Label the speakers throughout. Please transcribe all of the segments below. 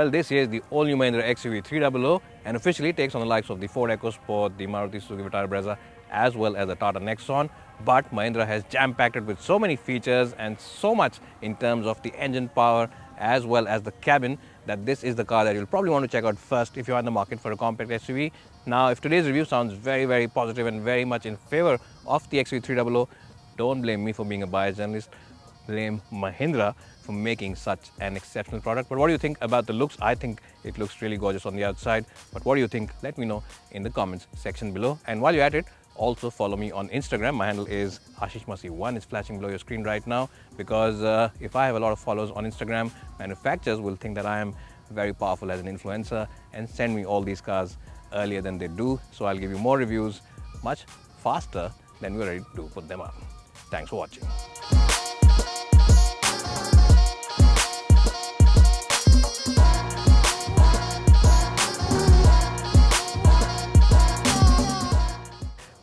Speaker 1: Well, this is the all-new Mahindra XUV300 and officially takes on the likes of the Ford EcoSport, the Maruti Suzuki Vitara Brezza, as well as the Tata Nexon. But Mahindra has jam-packed it with so many features and so much in terms of the engine power as well as the cabin that this is the car that you'll probably want to check out first if you're in the market for a compact SUV. Now, if today's review sounds very positive and very much in favor of the XUV300, don't blame me for being a biased journalist. Blame Mahindra for making such an exceptional product. But what do you think about the looks? I think it looks really gorgeous on the outside. But what do you think? Let me know in the comments section below. And while you're at it, also follow me on Instagram. My handle is AshishMasi1. It's flashing below your screen right now because if I have a lot of followers on Instagram, manufacturers will think that I am very powerful as an influencer and send me all these cars earlier than they do. So I'll give you more reviews much faster than we're ready to put them up. Thanks for watching.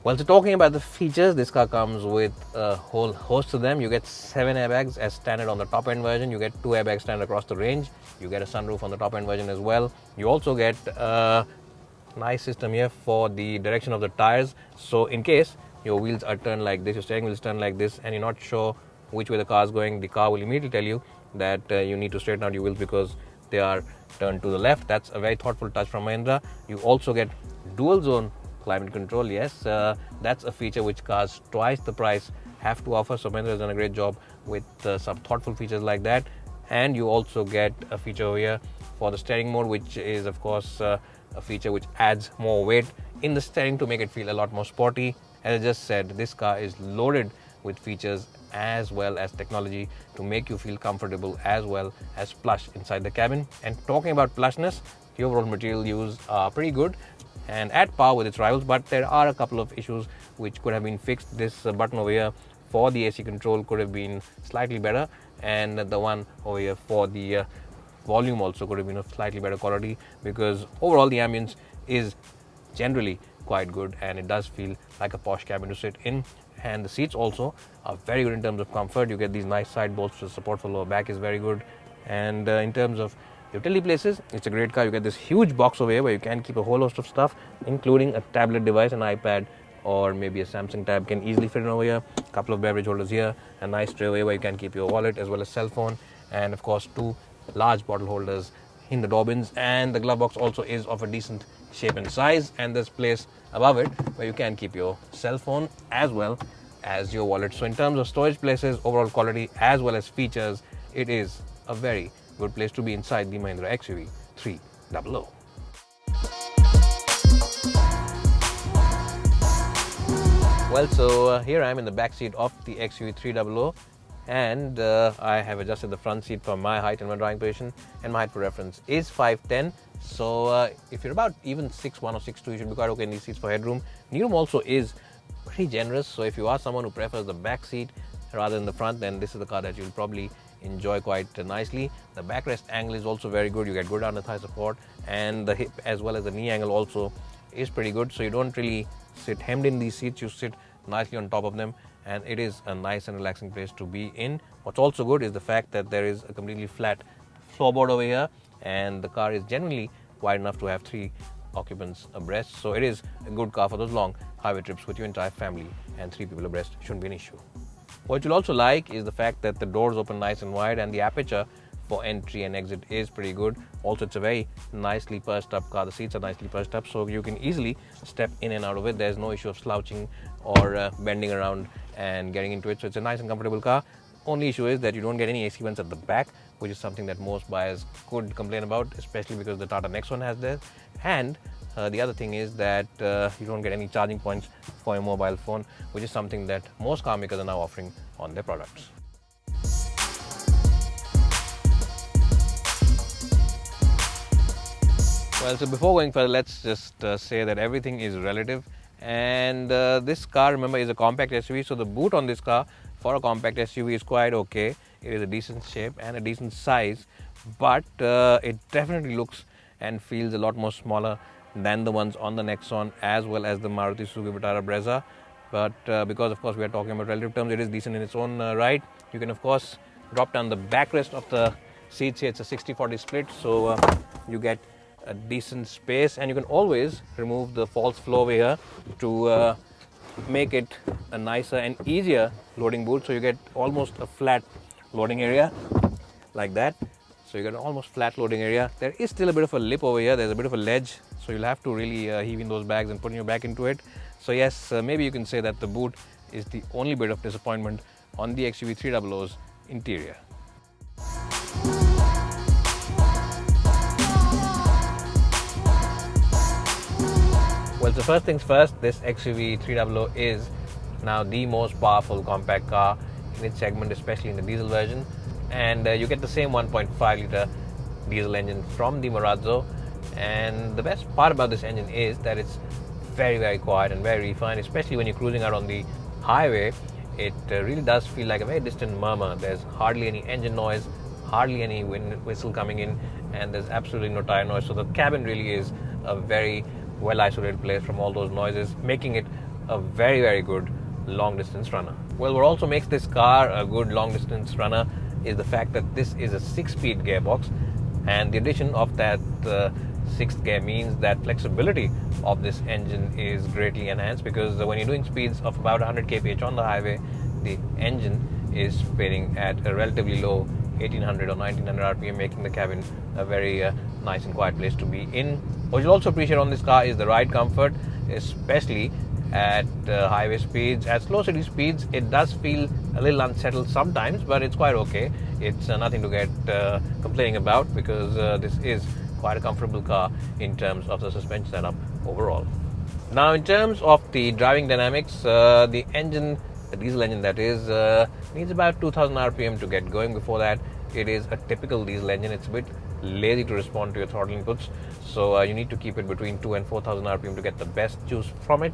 Speaker 1: Well, so talking about the features, this car comes with a whole host of them. You get 7 airbags as standard on the top end version. You get 2 airbags standard across the range. You get a sunroof on the top end version as well. You also get a nice system here for the direction of the tires. So in case your wheels are turned like this, your steering wheel is turned like this, and you're not sure which way the car is going, the car will immediately tell you that you need to straighten out your wheels because they are turned to the left. That's a very thoughtful touch from Mahindra. You also get dual zone climate control. Yes, that's a feature which cars twice the price have to offer. So Mahindra has done a great job with some thoughtful features like that. And you also get a feature over here for the steering mode, which is of course a feature which adds more weight in the steering to make it feel a lot more sporty. As I just said, this car is loaded with features as well as technology to make you feel comfortable as well as plush inside the cabin. And talking about plushness, the overall material used are pretty good and at par with its rivals, but there are a couple of issues which could have been fixed. This button over here for the AC control could have been slightly better, and the one over here for the volume also could have been of slightly better quality, because overall the ambience is generally quite good and it does feel like a posh cabin to sit in. And the seats also are very good in terms of comfort. You get these nice side bolts, so support for lower back is very good. And in terms of utility places, it's a great car. You get this huge box over here where you can keep a whole host of stuff, including a tablet device, an iPad, or maybe a Samsung tab can easily fit in over here. A couple of beverage holders here, a nice tray over here where you can keep your wallet as well as cell phone, and of course 2 large bottle holders in the door bins. And the glove box also is of a decent shape and size, and there's place above it where you can keep your cell phone as well as your wallet. So in terms of storage places, overall quality as well as features, it is a very good place to be inside the Mahindra XUV300. Well, so here I am in the back seat of the XUV300, and I have adjusted the front seat for my height and my driving position, and my height for reference is 5'10". So if you're about even 6'1" or 6'2", you should be quite okay in these seats for headroom. Knee also is pretty generous, so if you are someone who prefers the back seat rather than the front, then this is the car that you'll probably enjoy quite nicely. The backrest angle is also very good. You get good under thigh support, and the hip as well as the knee angle also is pretty good, so you don't really sit hemmed in these seats. You sit nicely on top of them, and it is a nice and relaxing place to be in. What's also good is the fact that there is a completely flat floorboard over here, and the car is generally wide enough to have 3 occupants abreast, so it is a good car for those long highway trips with your entire family, and 3 people abreast shouldn't be an issue. What you'll also like is the fact that the doors open nice and wide, and the aperture for entry and exit is pretty good. Also, it's a very nicely pursed up car. The seats are nicely pursed up, so you can easily step in and out of it. There's no issue of slouching or bending around and getting into it, so it's a nice and comfortable car. Only issue is that you don't get any AC vents at the back, which is something that most buyers could complain about, especially because the Tata Nexon has this. And the other thing is that you don't get any charging points for your mobile phone, which is something that most car makers are now offering on their products. Well, so before going further, let's just say that everything is relative. And this car, remember, is a compact SUV, so the boot on this car for a compact SUV is quite okay. It is a decent shape and a decent size, but it definitely looks and feels a lot more smaller than the ones on the Nexon as well as the Maruti Suzuki Vitara Brezza. But because of course we are talking about relative terms, it is decent in its own right. You can of course drop down the backrest of the seats here, it's a 60-40 split, so you get a decent space, and you can always remove the false floor over here to make it a nicer and easier loading boot. So you get almost a flat loading area like that. So you get an almost flat loading area. There is still a bit of a lip over here, there's a bit of a ledge, so you'll have to really heave in those bags and put your back into it. So yes, maybe you can say that the boot is the only bit of disappointment on the XUV300's interior. Well, so first things first, this XUV300 is now the most powerful compact car in its segment, especially in the diesel version. And you get the same 1.5 litre diesel engine from the Marazzo. And the best part about this engine is that it's very, very quiet and very refined, especially when you're cruising out on the highway. It really does feel like a very distant murmur. There's hardly any engine noise, hardly any wind whistle coming in, and there's absolutely no tire noise. So the cabin really is a very well isolated place from all those noises, making it a very, very good long distance runner. Well, what also makes this car a good long distance runner is the fact that this is a 6-speed gearbox, and the addition of that 6th gear means that flexibility of this engine is greatly enhanced, because when you're doing speeds of about 100 kph on the highway, the engine is spinning at a relatively low 1800 or 1900 rpm, making the cabin a very nice and quiet place to be in. What you'll also appreciate on this car is the ride comfort, especially at highway speeds. At slow city speeds, it does feel a little unsettled sometimes, but it's quite okay. It's nothing to get complaining about, because this is quite a comfortable car in terms of the suspension setup overall. Now, in terms of the driving dynamics, the engine, the diesel engine that is, needs about 2000 rpm to get going. Before that, it is a typical diesel engine. It's a bit lazy to respond to your throttle inputs, so you need to keep it between 2 and 4000 rpm to get the best juice from it.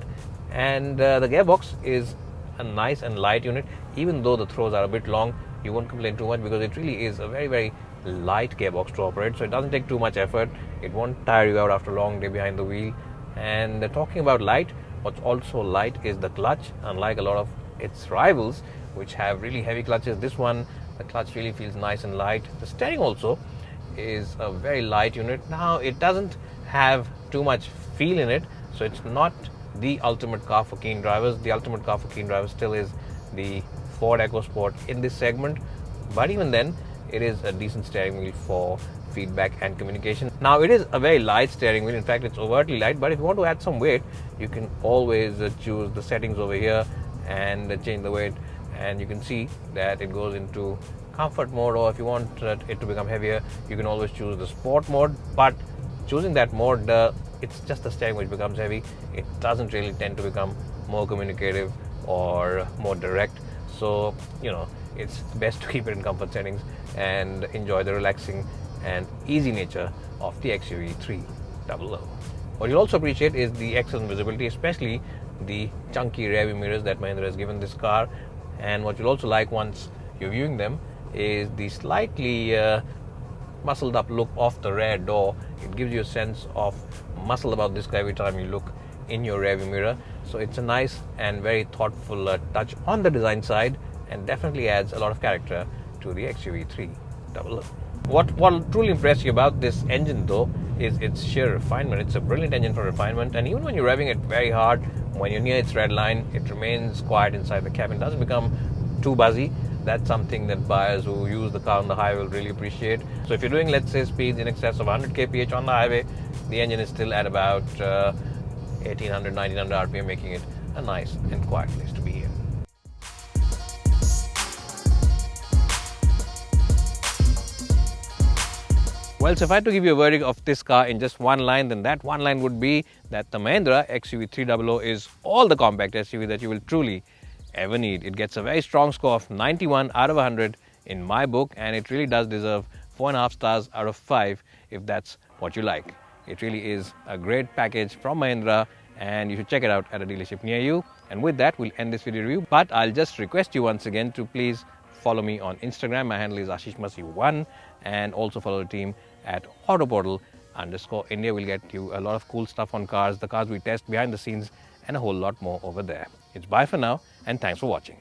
Speaker 1: And the gearbox is a nice and light unit. Even though the throws are a bit long, you won't complain too much, because it really is a very, very light gearbox to operate. So it doesn't take too much effort. It won't tire you out after a long day behind the wheel. And talking about light, what's also light is the clutch. Unlike a lot of its rivals, which have really heavy clutches, this one, the clutch really feels nice and light. The steering also is a very light unit. Now, it doesn't have too much feel in it, so it's not the ultimate car for keen drivers. The ultimate car for keen drivers still is the Ford EcoSport in this segment, but even then, it is a decent steering wheel for feedback and communication. Now, it is a very light steering wheel. In fact, it's overtly light, but if you want to add some weight, you can always choose the settings over here and change the weight, and you can see that it goes into comfort mode, or if you want it to become heavier, you can always choose the sport mode. But choosing that mode, it's just the steering which becomes heavy. It doesn't really tend to become more communicative or more direct. So, it's best to keep it in comfort settings and enjoy the relaxing and easy nature of the XUV300. What you'll also appreciate is the excellent visibility, especially the chunky rearview mirrors that Mahindra has given this car. And what you'll also like once you're viewing them is the slightly muscled up look of the rear door. It gives you a sense of muscle about this car every time you look in your rearview mirror. So it's a nice and very thoughtful touch on the design side, and definitely adds a lot of character to the XUV300. What will truly impress you about this engine, though, is its sheer refinement. It's a brilliant engine for refinement, and even when you're revving it very hard, when you're near its red line, it remains quiet inside the cabin. It doesn't become too buzzy. That's something that buyers who use the car on the highway will really appreciate. So if you're doing, let's say, speeds in excess of 100 kph on the highway, the engine is still at about 1800, 1900 rpm, making it a nice and quiet place to be in. Well, so if I had to give you a verdict of this car in just one line, then that one line would be that the Mahindra XUV300 is all the compact SUV that you will truly ever need. It gets a very strong score of 91 out of 100 in my book, and it really does deserve 4.5 stars out of 5 if that's what you like. It really is a great package from Mahindra, and you should check it out at a dealership near you. And with that, we'll end this video review, but I'll just request you once again to please follow me on Instagram. My handle is AshishMasi1, and also follow the team at Autoportal_India. We'll get you a lot of cool stuff on cars, the cars we test behind the scenes, and a whole lot more over there. It's bye for now, and thanks for watching.